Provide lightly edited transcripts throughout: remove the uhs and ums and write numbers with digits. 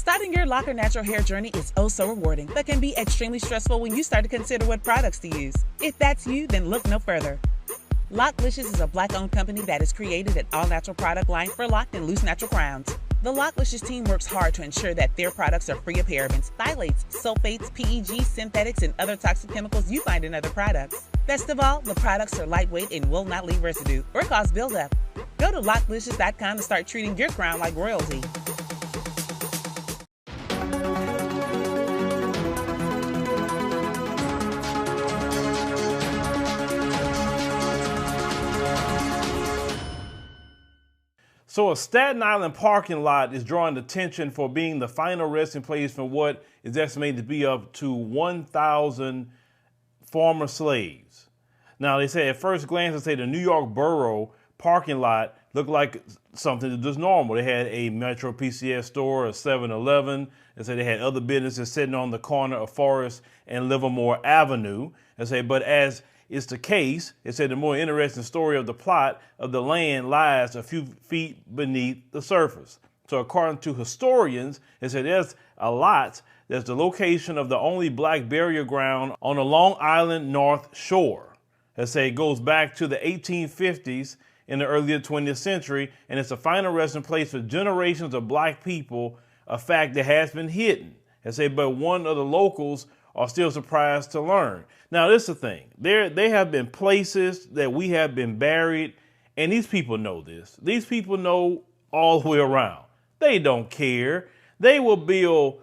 Starting your Locker natural hair journey is oh so rewarding, but can be extremely stressful when you start to consider what products to use. If that's you, then look no further. Locklicious is a Black-owned company that has created an all-natural product line for locked and loose natural crowns. The Locklicious team works hard to ensure that their products are free of parabens, phthalates, sulfates, PEG, synthetics, and other toxic chemicals you find in other products. Best of all, the products are lightweight and will not leave residue or cause buildup. Go to locklicious.com to start treating your crown like royalty. So a Staten Island parking lot is drawing attention for being the final resting place for what is estimated to be up to 1,000 former slaves. Now, they say at first glance, they say the New York Borough parking lot looked like something that was normal. They had a Metro PCS store, a 7-Eleven. They say they had other businesses sitting on the corner of Forest and Livermore Avenue. They say, but as is the case, it said the more interesting story of the plot of the land lies a few feet beneath the surface. So according to historians, it said there's a lot that's the location of the only black burial ground on the Long Island North Shore. They say it goes back to the 1850s in the earlier 20th century, and it's a final resting place for generations of black people, a fact that has been hidden. They say, but one of the locals are still surprised to learn. Now, this is the thing. They have been places that we have been buried, and these people know this. These people know all the way around. They don't care. They will build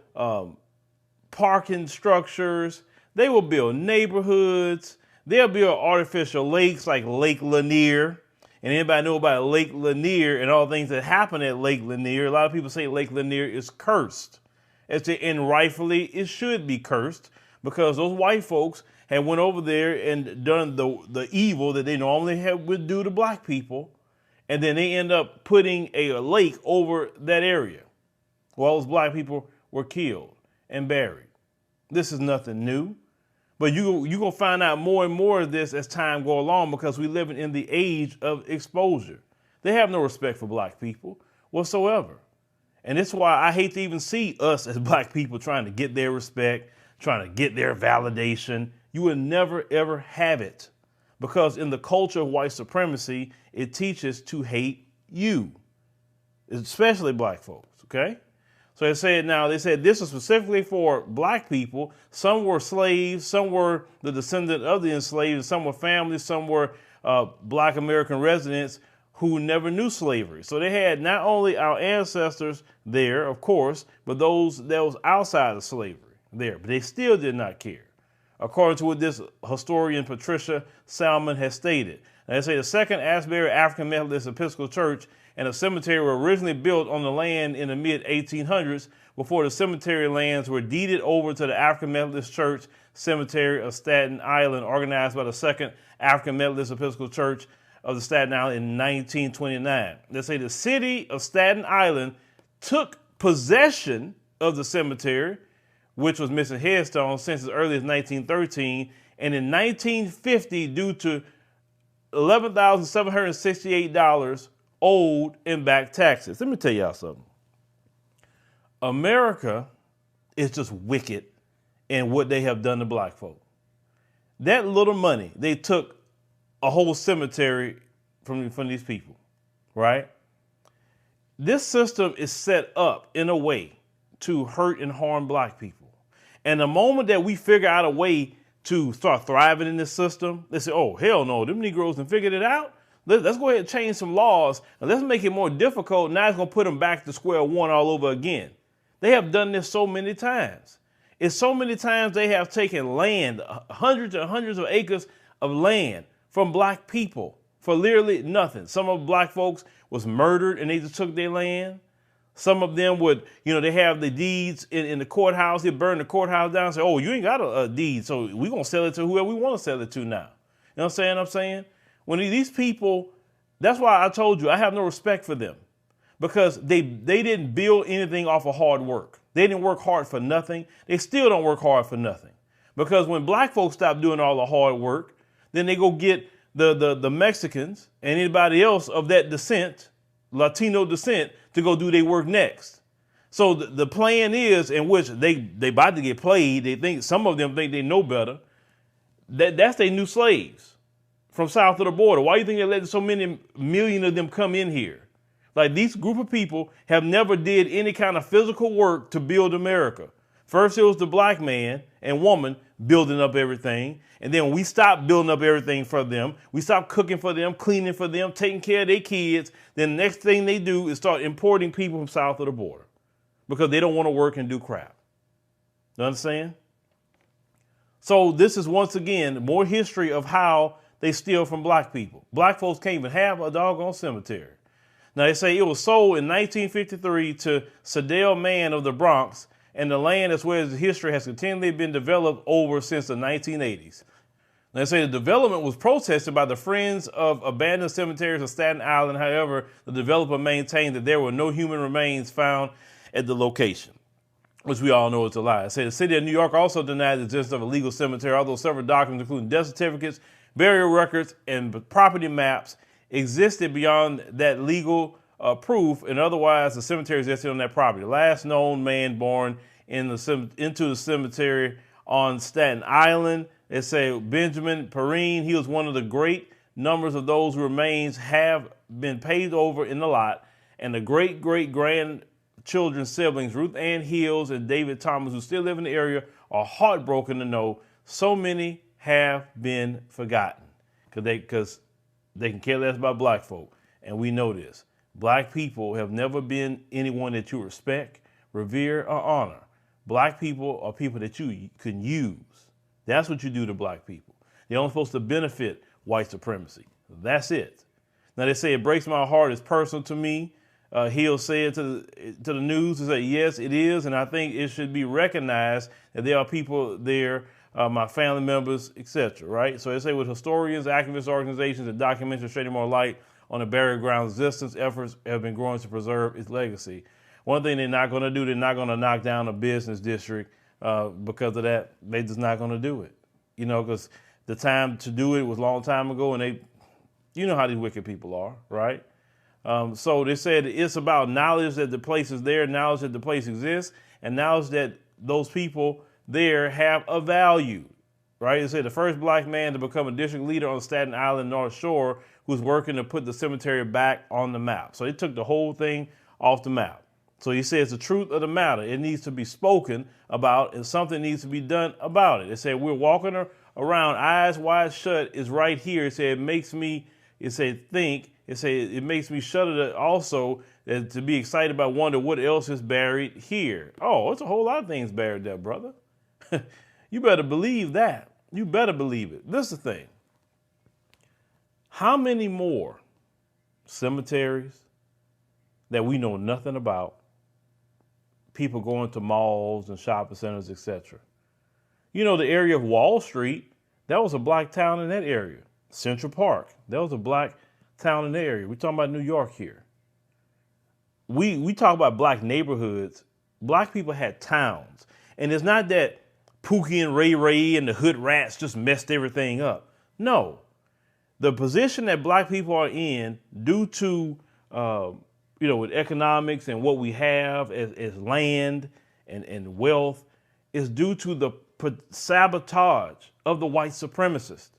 parking structures. They will build neighborhoods. They'll build artificial lakes like Lake Lanier. And anybody know about Lake Lanier and all the things that happen at Lake Lanier? A lot of people say Lake Lanier is cursed. And rightfully, it should be cursed because those white folks had went over there and done the evil that they normally would do to black people. And then they end up putting a lake over that area. Well, those black people were killed and buried. This is nothing new. But you're going to find out more and more of this as time goes along because we live in the age of exposure. They have no respect for black people whatsoever. And that's why I hate to even see us as black people trying to get their respect, trying to get their validation. You will never, ever have it. Because in the culture of white supremacy, it teaches to hate you, especially black folks, okay? So they said this is specifically for black people. Some were slaves, some were the descendant of the enslaved, some were families, some were black American residents who never knew slavery. So they had not only our ancestors there, of course, but those that was outside of slavery there, but they still did not care. According to what this historian Patricia Salmon has stated. Now, they say the second Asbury African Methodist Episcopal Church and a cemetery were originally built on the land in the mid-1800s before the cemetery lands were deeded over to the African Methodist Church Cemetery of Staten Island, organized by the second African Methodist Episcopal Church of the Staten Island in 1929. They say the city of Staten Island took possession of the cemetery, which was missing headstones since as early as 1913, and in 1950, due to $11,768 owed in back taxes. Let me tell y'all something. America is just wicked in what they have done to black folk. That little money, they took a whole cemetery from these people, right? This system is set up in a way to hurt and harm black people. And the moment that we figure out a way to start thriving in this system, they say, oh, hell no, them Negroes have figured it out. Let's go ahead and change some laws and let's make it more difficult. Now it's going to put them back to square one all over again. They have done this so many times. It's so many times they have taken land, hundreds and hundreds of acres of land from black people for literally nothing. Some of black folks was murdered and they just took their land. Some of them would, they have the deeds in the courthouse. They burn the courthouse down and say, oh, you ain't got a deed, so we're going to sell it to whoever we want to sell it to now. You know what I'm saying? When these people, that's why I told you I have no respect for them because they didn't build anything off of hard work. They didn't work hard for nothing. They still don't work hard for nothing because when black folks stop doing all the hard work, then they go get the Mexicans and anybody else of that descent, Latino descent, to go do their work next. So the plan is, in which they about to get played. They think, some of them think they know better. That's their new slaves from south of the border. Why do you think they're letting so many million of them come in here? Like, these group of people have never did any kind of physical work to build America. First, it was the black man and woman building up everything. And then we stopped building up everything for them. We stopped cooking for them, cleaning for them, taking care of their kids. Then the next thing they do is start importing people from south of the border because they don't want to work and do crap. You understand? So this is, once again, more history of how they steal from black people. Black folks can't even have a doggone cemetery. Now, they say it was sold in 1953 to Sedell Mann of the Bronx, and the land, as well as the history, has continually been developed over since the 1980s. They say the development was protested by the Friends of Abandoned Cemeteries of Staten Island. However, the developer maintained that there were no human remains found at the location, which we all know is a lie. They say the city of New York also denied the existence of a legal cemetery, although several documents, including death certificates, burial records, and property maps, existed beyond that legal proof, and otherwise the cemetery existed on that property. The last known man born into the cemetery on Staten Island, they say Benjamin Perrine. He was one of the great numbers of those whose remains have been paved over in the lot, and the great-great-grandchildren siblings Ruth Ann Hills and David Thomas, who still live in the area, are heartbroken to know so many have been forgotten because they can care less about black folk, and we know this. Black people have never been anyone that you respect, revere, or honor. Black people are people that you can use. That's what you do to black people. They're only supposed to benefit white supremacy. That's it. Now, they say it breaks my heart. It's personal to me. Hill said to the news, he said, yes, it is, and I think it should be recognized that there are people there, my family members, etc., right? So they say with historians, activist organizations, and documentaries shedding more light on the burial ground's existence, efforts have been growing to preserve its legacy. One thing they're not going to do, they're not going to knock down a business district because of that. They're just not going to do it, you know, because the time to do it was a long time ago, and you know how these wicked people are, right? So they said it's about knowledge that the place is there, knowledge that the place exists, and knowledge that those people there have a value, right? They said the first black man to become a district leader on Staten Island North Shore who's working to put the cemetery back on the map. So they took the whole thing off the map. So he says the truth of the matter, it needs to be spoken about and something needs to be done about it. They said we're walking around eyes wide shut is right here. It said it makes me, it said think, it said it makes me shudder also to be excited about wonder what else is buried here. Oh, it's a whole lot of things buried there, brother. You better believe that. You better believe it. This is the thing. How many more cemeteries that we know nothing about, people going to malls and shopping centers, etc.? You know, the area of Wall Street, that was a black town in that area. Central Park, that was a black town in the area. We're talking about New York here. We talk about black neighborhoods. Black people had towns. And it's not that Pookie and Ray Ray and the hood rats just messed everything up. No. The position that black people are in due to, with economics and what we have as land and wealth is due to the sabotage of the white supremacists.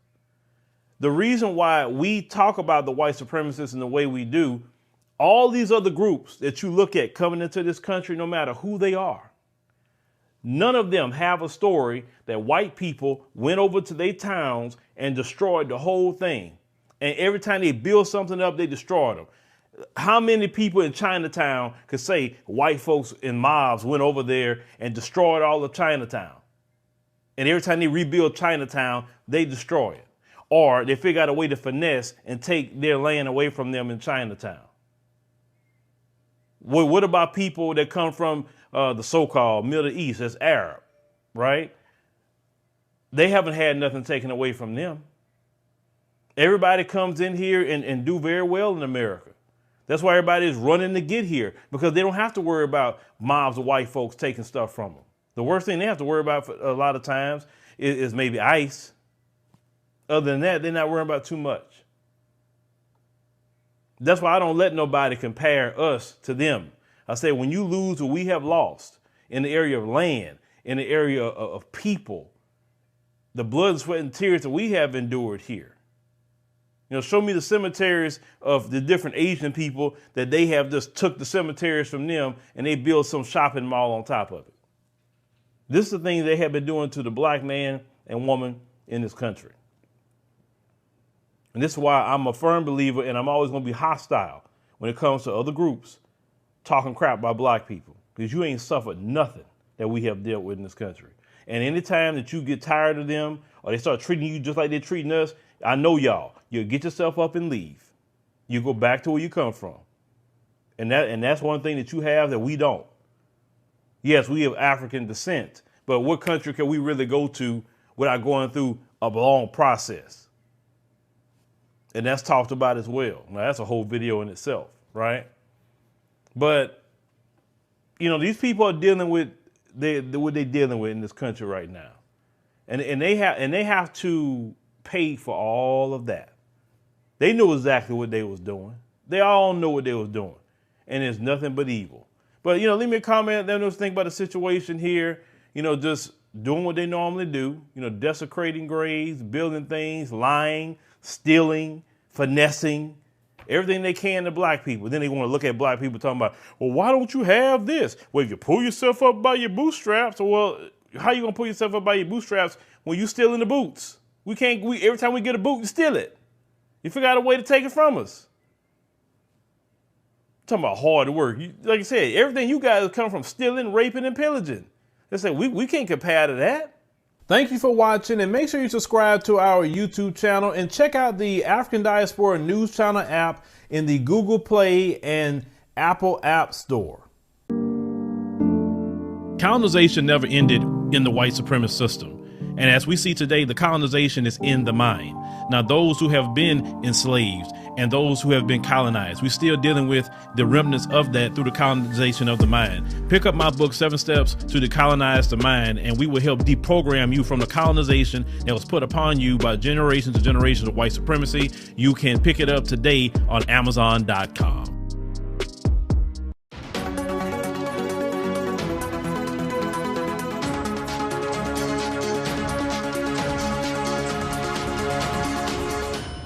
The reason why we talk about the white supremacists in the way we do, all these other groups that you look at coming into this country, no matter who they are, none of them have a story that white people went over to their towns and destroyed the whole thing. And every time they build something up, they destroy them. How many people in Chinatown could say white folks in mobs went over there and destroyed all of Chinatown? And every time they rebuild Chinatown, they destroy it. Or they figure out a way to finesse and take their land away from them in Chinatown. Well, what about people that come from the so-called Middle East, that's Arab, right? They haven't had nothing taken away from them. Everybody comes in here and do very well in America. That's why everybody is running to get here, because they don't have to worry about mobs of white folks taking stuff from them. The worst thing they have to worry about for a lot of times is maybe ICE. Other than that, they're not worrying about too much. That's why I don't let nobody compare us to them. I said, when you lose what we have lost in the area of land, in the area of people, the blood, sweat, and tears that we have endured here. You know, show me the cemeteries of the different Asian people that they have just took the cemeteries from them and they build some shopping mall on top of it. This is the thing they have been doing to the black man and woman in this country. And this is why I'm a firm believer, and I'm always going to be hostile when it comes to other groups talking crap about black people, because you ain't suffered nothing that we have dealt with in this country. And anytime that you get tired of them or they start treating you just like they're treating us, I know y'all, you'll get yourself up and leave. You go back to where you come from. And that's one thing that you have that we don't. Yes, we have African descent, but what country can we really go to without going through a long process? And that's talked about as well. Now, that's a whole video in itself, right? But, you know, these people are dealing with what they're dealing with in this country right now. And they have to pay for all of that. They knew exactly what they was doing. They all know what they was doing. And it's nothing but evil. But, you know, leave me a comment. Let us think about the situation here. You know, just doing what they normally do. You know, desecrating graves, building things, lying, stealing, finessing, everything they can to black people. Then they want to look at black people talking about, well, why don't you have this? Well, if you pull yourself up by your bootstraps, well, how you going to pull yourself up by your bootstraps when you still in the boots? Every time we get a boot, you steal it. You figure out a way to take it from us. Talking about hard work. Like I said, everything you guys come from stealing, raping, and pillaging. They say we can't compare to that. Thank you for watching, and make sure you subscribe to our YouTube channel and check out the African Diaspora News Channel app in the Google Play and Apple App Store. Colonization never ended in the white supremacist system. And as we see today, the colonization is in the mind. Now, those who have been enslaved and those who have been colonized, we're still dealing with the remnants of that through the colonization of the mind. Pick up my book, 7 Steps to Decolonize the Mind, and we will help deprogram you from the colonization that was put upon you by generations and generations of white supremacy. You can pick it up today on Amazon.com.